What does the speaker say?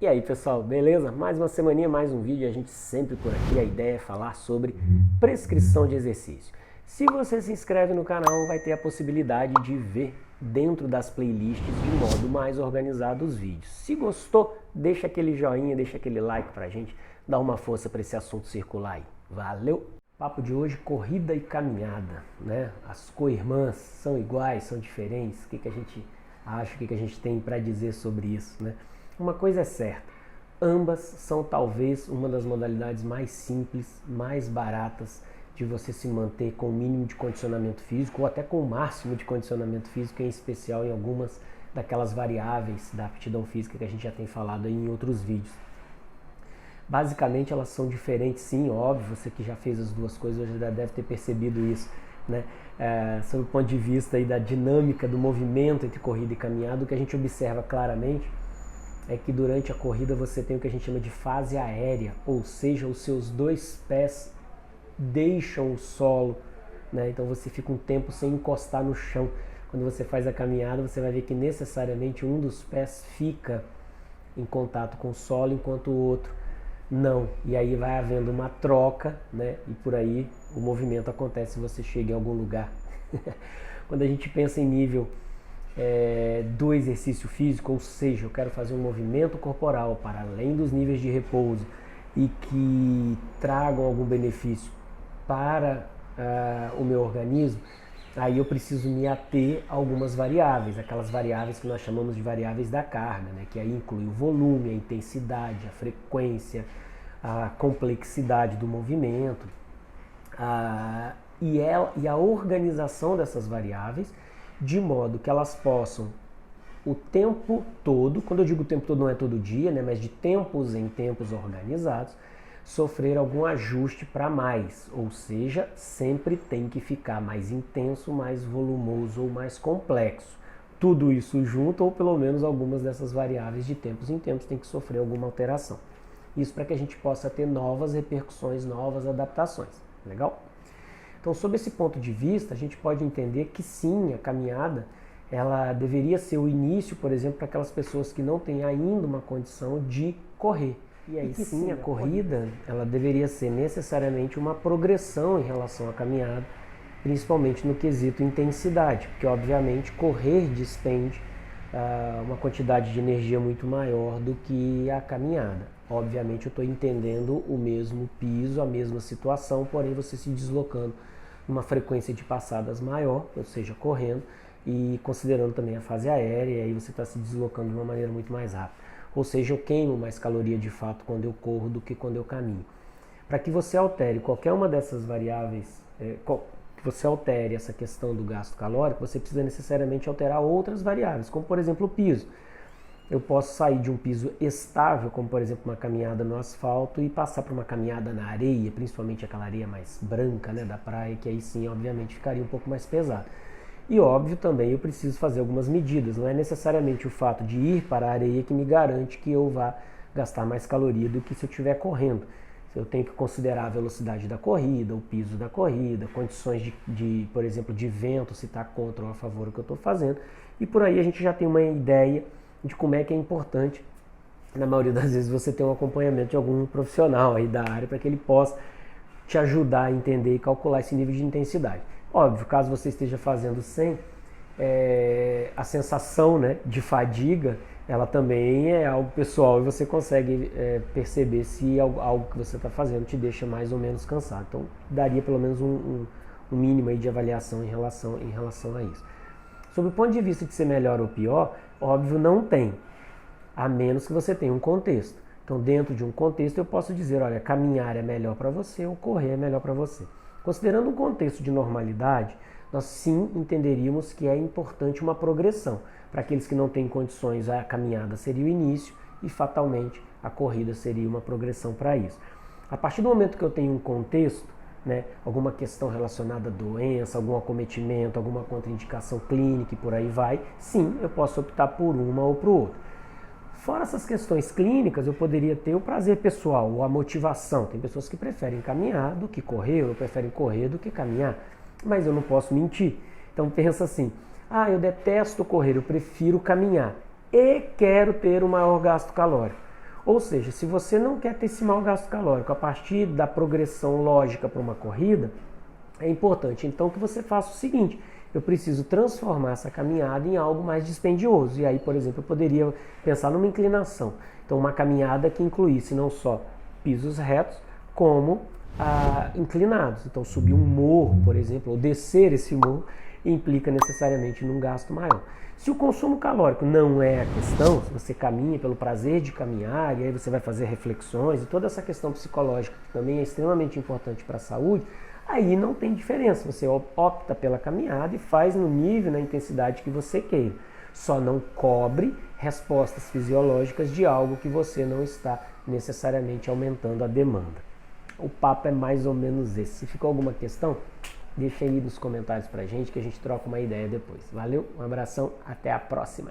E aí pessoal, beleza? Mais uma semaninha, mais um vídeo, a gente sempre por aqui, a ideia é falar sobre prescrição de exercício. Se você se inscreve no canal, vai ter a possibilidade de ver dentro das playlists de modo mais organizado os vídeos. Se gostou, deixa aquele joinha, deixa aquele like pra gente, dá uma força para esse assunto circular aí. Valeu! Papo de hoje, corrida e caminhada, né? As co-irmãs são iguais, são diferentes? O que a gente acha, o que a gente tem para dizer sobre isso, né? Uma coisa é certa, ambas são talvez uma das modalidades mais simples, mais baratas de você se manter com o mínimo de condicionamento físico ou até com o máximo de condicionamento físico, em especial em algumas daquelas variáveis da aptidão física que a gente já tem falado aí em outros vídeos. Basicamente elas são diferentes, sim, óbvio, você que já fez as duas coisas já deve ter percebido isso, né? Sob o ponto de vista aí da dinâmica do movimento entre corrida e caminhada, o que a gente observa claramente é que durante a corrida você tem o que a gente chama de fase aérea, ou seja, os seus dois pés deixam o solo, né? Então você fica um tempo sem encostar no chão. Quando você faz a caminhada, você vai ver que necessariamente um dos pés fica em contato com o solo, enquanto o outro não. E aí vai havendo uma troca, né? E por aí o movimento acontece se você chega em algum lugar. Quando a gente pensa em nível do exercício físico, ou seja, eu quero fazer um movimento corporal para além dos níveis de repouso e que tragam algum benefício para o meu organismo, aí eu preciso me ater a algumas variáveis, aquelas variáveis que nós chamamos de variáveis da carga, né? Que aí inclui o volume, a intensidade, a frequência, a complexidade do movimento e a organização dessas variáveis, de modo que elas possam o tempo todo, quando eu digo o tempo todo não é todo dia, né, mas de tempos em tempos organizados, sofrer algum ajuste para mais, ou seja, sempre tem que ficar mais intenso, mais volumoso ou mais complexo. Tudo isso junto, ou pelo menos algumas dessas variáveis de tempos em tempos tem que sofrer alguma alteração. Isso para que a gente possa ter novas repercussões, novas adaptações. Legal? Então, sob esse ponto de vista, a gente pode entender que sim, a caminhada ela deveria ser o início, por exemplo, para aquelas pessoas que não têm ainda uma condição de correr. E aí sim, a corrida ela deveria ser necessariamente uma progressão em relação à caminhada, principalmente no quesito intensidade, porque obviamente correr despende uma quantidade de energia muito maior do que a caminhada. Obviamente eu estou entendendo o mesmo piso, a mesma situação, porém você se deslocando numa frequência de passadas maior, ou seja, correndo, e considerando também a fase aérea, e aí você está se deslocando de uma maneira muito mais rápida. Ou seja, eu queimo mais caloria de fato quando eu corro do que quando eu caminho. Para que você altere qualquer uma dessas variáveis, que você altere essa questão do gasto calórico, você precisa necessariamente alterar outras variáveis, como por exemplo o piso. Eu posso sair de um piso estável, como por exemplo uma caminhada no asfalto, e passar para uma caminhada na areia, principalmente aquela areia mais branca, né, da praia, que aí sim, obviamente, ficaria um pouco mais pesado. E óbvio também eu preciso fazer algumas medidas, não é necessariamente o fato de ir para a areia que me garante que eu vá gastar mais caloria do que se eu estiver correndo. Eu tenho que considerar a velocidade da corrida, o piso da corrida, condições por exemplo, de vento, se está contra ou a favor do que eu estou fazendo. E por aí a gente já tem uma ideia de como é que é importante, na maioria das vezes, você ter um acompanhamento de algum profissional aí da área para que ele possa te ajudar a entender e calcular esse nível de intensidade. Óbvio, caso você esteja fazendo sem, a sensação, né, de fadiga, ela também é algo pessoal e você consegue perceber se algo que você está fazendo te deixa mais ou menos cansado. Então, daria pelo menos um mínimo aí de avaliação em relação a isso. Sob o ponto de vista de ser melhor ou pior, óbvio não tem, a menos que você tenha um contexto. Então, dentro de um contexto, eu posso dizer, olha, caminhar é melhor para você ou correr é melhor para você. Considerando um contexto de normalidade, nós sim entenderíamos que é importante uma progressão. Para aqueles que não têm condições, a caminhada seria o início e fatalmente a corrida seria uma progressão para isso. A partir do momento que eu tenho um contexto, né, alguma questão relacionada à doença, algum acometimento, alguma contraindicação clínica e por aí vai, sim, eu posso optar por uma ou por outra. Fora essas questões clínicas, eu poderia ter o prazer pessoal ou a motivação. Tem pessoas que preferem caminhar do que correr, ou preferem correr do que caminhar, mas eu não posso mentir. Então pensa assim, eu detesto correr, eu prefiro caminhar e quero ter um maior gasto calórico. Ou seja, se você não quer ter esse mau gasto calórico a partir da progressão lógica para uma corrida, é importante então que você faça o seguinte: eu preciso transformar essa caminhada em algo mais dispendioso. E aí, por exemplo, eu poderia pensar numa inclinação. Então, uma caminhada que incluísse não só pisos retos, como inclinados. Então, subir um morro, por exemplo, ou descer esse morro, implica necessariamente num gasto maior. Se o consumo calórico não é a questão, se você caminha pelo prazer de caminhar, e aí você vai fazer reflexões, e toda essa questão psicológica que também é extremamente importante para a saúde, aí não tem diferença. Você opta pela caminhada e faz no nível, na intensidade que você queira. Só não cobre respostas fisiológicas de algo que você não está necessariamente aumentando a demanda. O papo é mais ou menos esse. Se ficou alguma questão, deixa aí nos comentários pra gente que a gente troca uma ideia depois. Valeu, um abração, até a próxima.